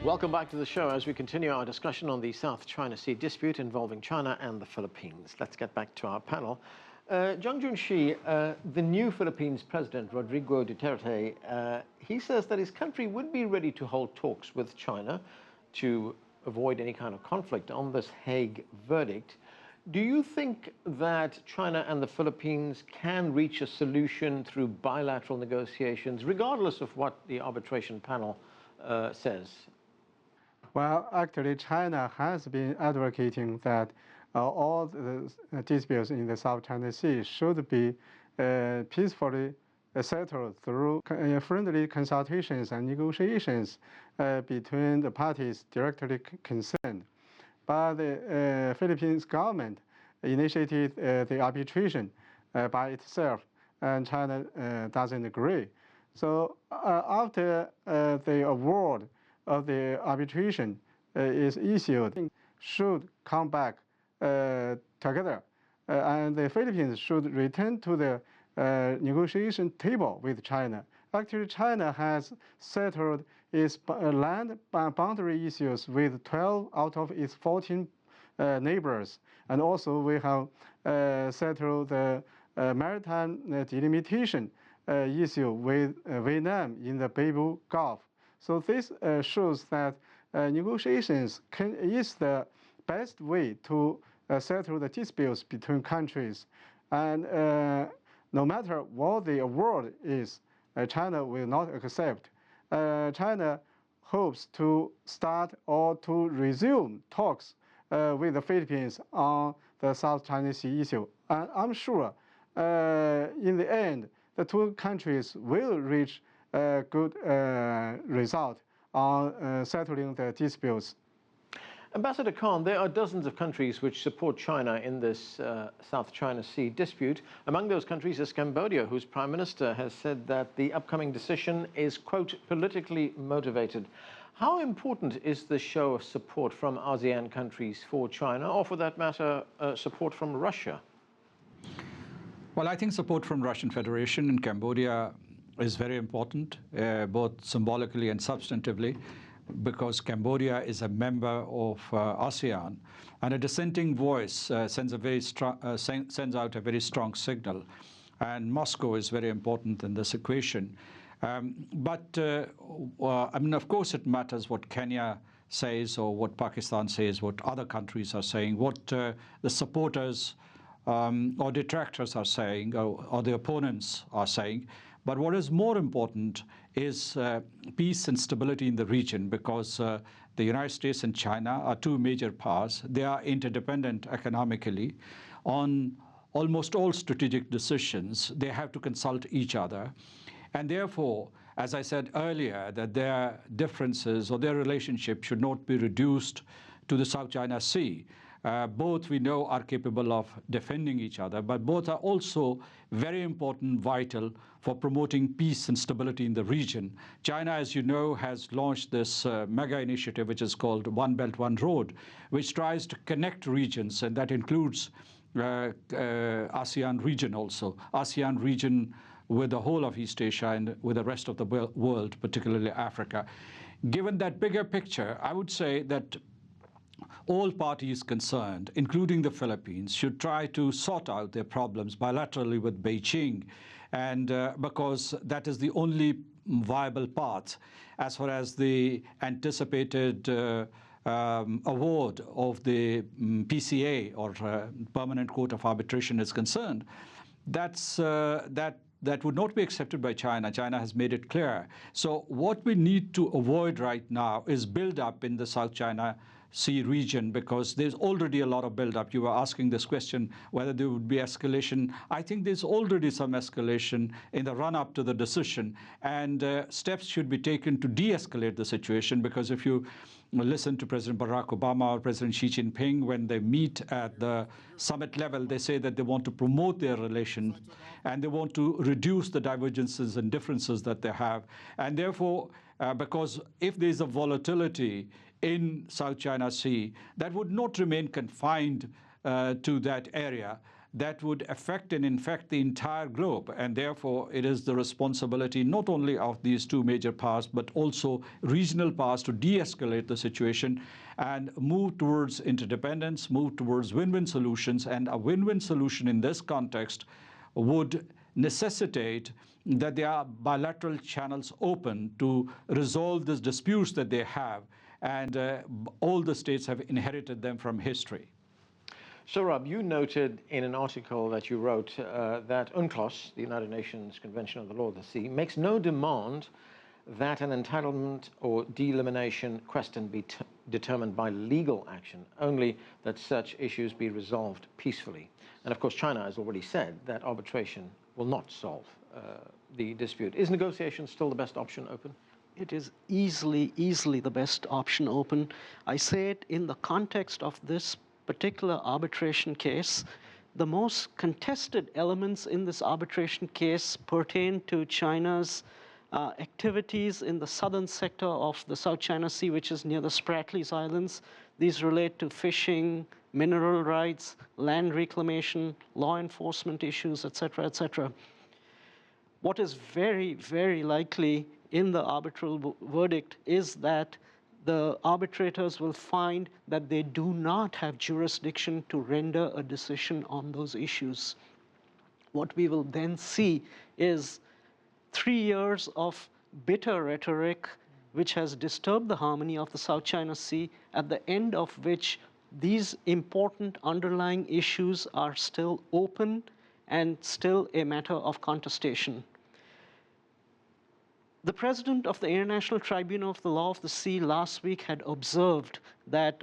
Welcome back to the show as we continue our discussion on the South China Sea dispute involving China and the Philippines. Let's get back to our panel. Zhang Junshi, the new Philippines president, Rodrigo Duterte, he says that his country would be ready to hold talks with China to avoid any kind of conflict on this Hague verdict. Do you think that China and the Philippines can reach a solution through bilateral negotiations, regardless of what the arbitration panel says? Well, actually, China has been advocating that all the disputes in the South China Sea should be peacefully settled through friendly consultations and negotiations between the parties directly concerned. But the Philippines government initiated the arbitration by itself, and China doesn't agree. So after the award of the arbitration is issued, should come back together, and the Philippines should return to the negotiation table with China. Actually, China has settled its land boundary issues with 12 out of its 14 neighbors, and also we have settled the maritime delimitation issue with Vietnam in the Beibu Gulf. So this shows that negotiations is the best way to settle the disputes between countries. And no matter what the award is, China will not accept. China hopes to start or to resume talks with the Philippines on the South China Sea issue. And I'm sure in the end, the two countries will reach a good result on settling the disputes. Ambassador Khan, there are dozens of countries which support China in this South China Sea dispute. Among those countries is Cambodia, whose prime minister has said that the upcoming decision is, quote, politically motivated. How important is this show of support from ASEAN countries for China, or for that matter, support from Russia? Well, I think support from Russian Federation in Cambodia is very important, both symbolically and substantively, because Cambodia is a member of ASEAN, and a dissenting voice sends out a very strong signal, and Moscow is very important in this equation. I mean, of course, it matters what Kenya says or what Pakistan says, what other countries are saying, what the supporters or detractors are saying, or the opponents are saying. But what is more important is peace and stability in the region, because the United States and China are two major powers. They are interdependent economically. On almost all strategic decisions, they have to consult each other. And therefore, as I said earlier, that their differences or their relationship should not be reduced to the South China Sea. Both, we know, are capable of defending each other, but both are also very important, vital for promoting peace and stability in the region. China, as you know, has launched this mega initiative, which is called One Belt, One Road, which tries to connect regions, and that includes ASEAN region also. ASEAN region with the whole of East Asia and with the rest of the world, particularly Africa. Given that bigger picture, I would say that all parties concerned, including the Philippines, should try to sort out their problems bilaterally with Beijing, and because that is the only viable path as far as the anticipated award of the PCA, or Permanent Court of Arbitration, is concerned. That would not be accepted by China. China has made it clear. So what we need to avoid right now is build-up in the South China Sea region, because there's already a lot of build-up. You were asking this question, whether there would be escalation. I think there's already some escalation in the run-up to the decision, and steps should be taken to de-escalate the situation, because if you listen to President Barack Obama or President Xi Jinping, when they meet at the summit level, they say that they want to promote their relations and they want to reduce the divergences and differences that they have. And therefore, because if there's a volatility in South China Sea, that would not remain confined to that area. that would affect and infect the entire globe. And therefore, it is the responsibility not only of these two major powers, but also regional powers to de-escalate the situation and move towards interdependence, move towards win-win solutions. And a win-win solution in this context would necessitate that there are bilateral channels open to resolve these disputes that they have. And all the states have inherited them from history. Sohrab, you noted in an article that you wrote that UNCLOS, the United Nations Convention on the Law of the Sea, makes no demand that an entitlement or delimitation question be determined by legal action, only that such issues be resolved peacefully. And of course, China has already said that arbitration will not solve the dispute. Is negotiation still the best option open? It is easily the best option open. I say it in the context of this particular arbitration case. The most contested elements in this arbitration case pertain to China's activities in the southern sector of the South China Sea, which is near the Spratlys Islands. These relate to fishing, mineral rights, land reclamation, law enforcement issues, etc., etc. What is very, very likely in the arbitral verdict is that the arbitrators will find that they do not have jurisdiction to render a decision on those issues. What we will then see is 3 years of bitter rhetoric which has disturbed the harmony of the South China Sea, at the end of which these important underlying issues are still open and still a matter of contestation. The president of the International Tribunal of the Law of the Sea last week had observed that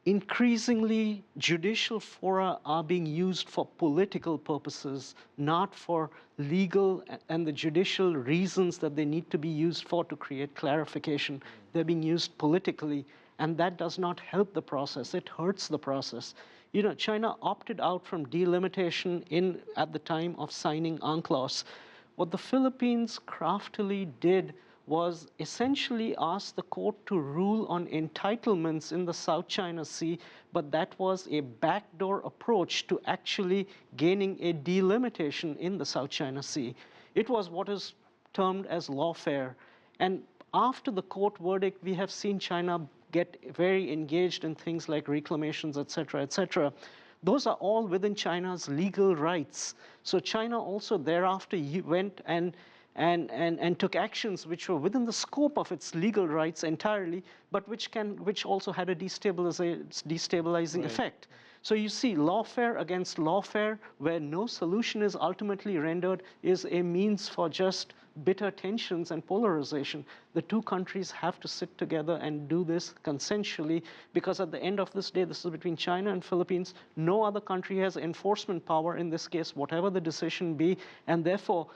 increasingly judicial fora are being used for political purposes, not for legal and the judicial reasons that they need to be used for to create clarification. They're being used politically, and that does not help the process. It hurts the process. You know, China opted out from delimitation at the time of signing UNCLOS. What the Philippines craftily did was essentially ask the court to rule on entitlements in the South China Sea, but that was a backdoor approach to actually gaining a delimitation in the South China Sea. It was what is termed as lawfare. And after the court verdict, we have seen China get very engaged in things like reclamations, etc., etc. Those are all within China's legal rights. So China also thereafter went and took actions which were within the scope of its legal rights entirely, but which also had a destabilizing effect. So you see, lawfare against lawfare, where no solution is ultimately rendered, is a means for just bitter tensions and polarization. The two countries have to sit together and do this consensually, because at the end of this day, this is between China and Philippines. No other country has enforcement power in this case, whatever the decision be, and therefore,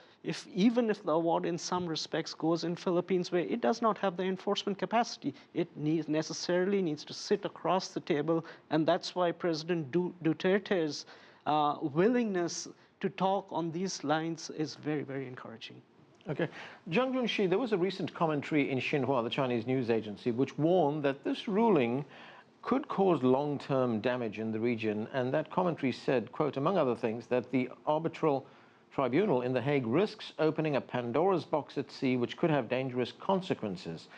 even if the award in some respects goes in Philippines' way, it does not have the enforcement capacity. It necessarily needs to sit across the table, and that's why President Duterte's willingness to talk on these lines is very, very encouraging. Okay. Zhang Junxi, there was a recent commentary in Xinhua, the Chinese news agency, which warned that this ruling could cause long-term damage in the region, and that commentary said, quote, among other things, that the arbitral tribunal in The Hague risks opening a Pandora's box at sea which could have dangerous consequences.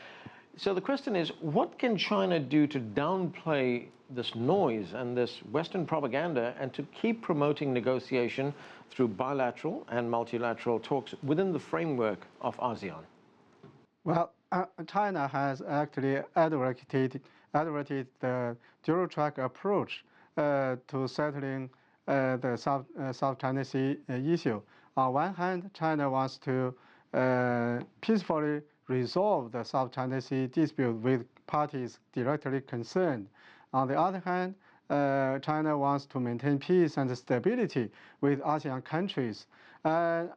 So the question is, what can China do to downplay this noise and this Western propaganda and to keep promoting negotiation through bilateral and multilateral talks within the framework of ASEAN? Well, China has actually advocated the dual-track approach to settling the South China Sea issue. On one hand, China wants to peacefully resolve the South China Sea dispute with parties directly concerned. On the other hand, China wants to maintain peace and stability with ASEAN countries. In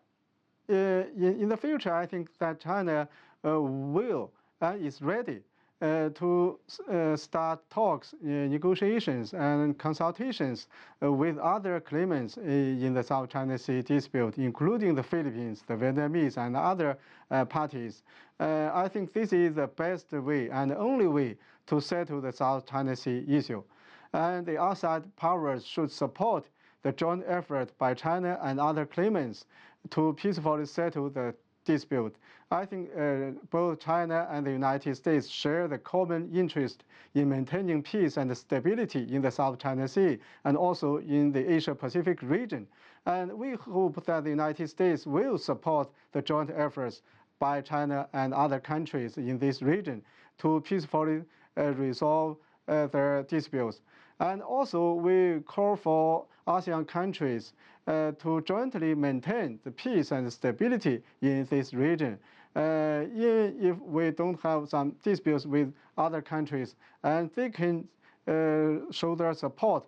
the future, I think that China will and is ready to start talks, negotiations, and consultations with other claimants in the South China Sea dispute, including the Philippines, the Vietnamese, and other parties. I think this is the best way and only way to settle the South China Sea issue. And the outside powers should support the joint effort by China and other claimants to peacefully settle the dispute. I think both China and the United States share the common interest in maintaining peace and stability in the South China Sea and also in the Asia-Pacific region. And we hope that the United States will support the joint efforts by China and other countries in this region to peacefully resolve their disputes. And also, we call for ASEAN countries to jointly maintain the peace and stability in this region. Even if we don't have some disputes with other countries, and they can show their support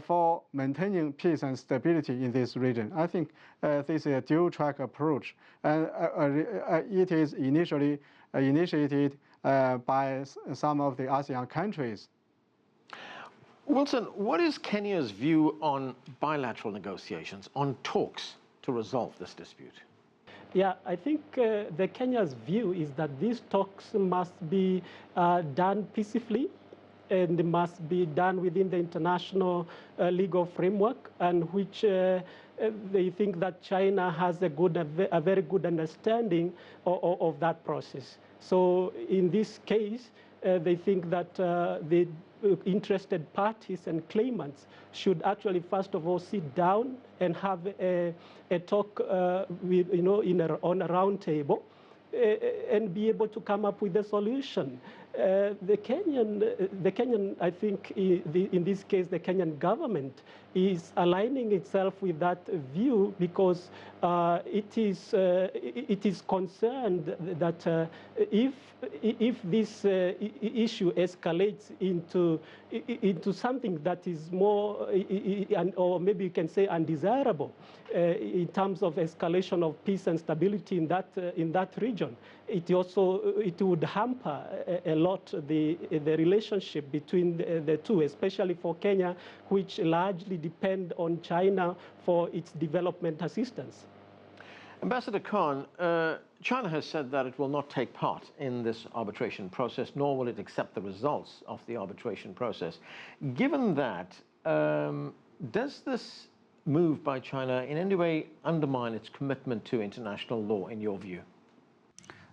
for maintaining peace and stability in this region. I think this is a dual-track approach, and it is initially initiated by some of the ASEAN countries. Wilson, what is Kenya's view on bilateral negotiations, on talks to resolve this dispute? Yeah, I think the Kenya's view is that these talks must be done peacefully and must be done within the international legal framework, and which they think that China has a very good understanding of that process. So in this case, they think that the interested parties and claimants should actually, first of all, sit down and have a talk with, on a round table and be able to come up with a solution. The Kenyan, I think, in this case, the Kenyan government is aligning itself with that view because it is concerned that if this issue escalates into something that is more, or maybe you can say undesirable, in terms of escalation of peace and stability in that region, it would hamper a lot the relationship between the two, especially for Kenya, which largely depend on China for its development assistance. Ambassador Khan, China has said that it will not take part in this arbitration process, nor will it accept the results of the arbitration process. Given that, does this move by China in any way undermine its commitment to international law, in your view?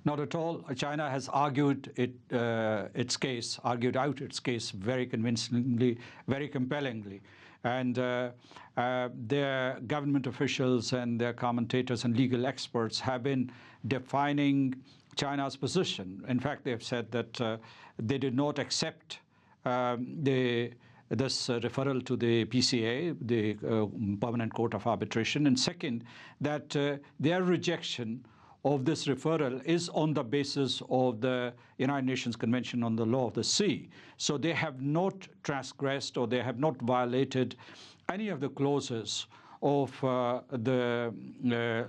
Not at all. China has argued out its case very convincingly, very compellingly. And their government officials and their commentators and legal experts have been defining China's position. In fact, they have said that they did not accept this referral to the PCA, the Permanent Court of Arbitration. And second, that their rejection of this referral is on the basis of the United Nations Convention on the Law of the Sea. So they have not transgressed or they have not violated any of the clauses of the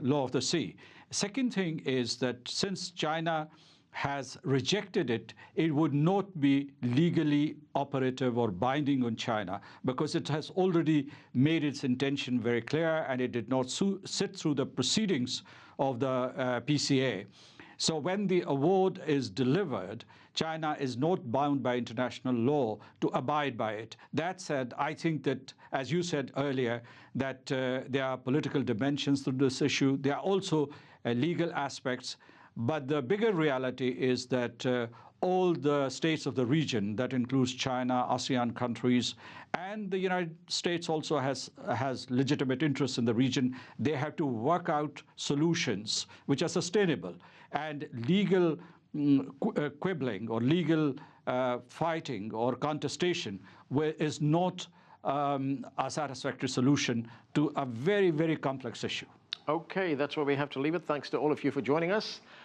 Law of the Sea. Second thing is that since China has rejected it, it would not be legally operative or binding on China because it has already made its intention very clear and it did not sit through the proceedings of the PCA. So when the award is delivered, China is not bound by international law to abide by it. That said, I think that, as you said earlier, that there are political dimensions to this issue. There are also legal aspects. But the bigger reality is that all the states of the region, that includes China, ASEAN countries, and the United States also has legitimate interests in the region. They have to work out solutions which are sustainable. And legal quibbling or legal fighting or contestation is not a satisfactory solution to a very, very complex issue. Okay, that's where we have to leave it. Thanks to all of you for joining us.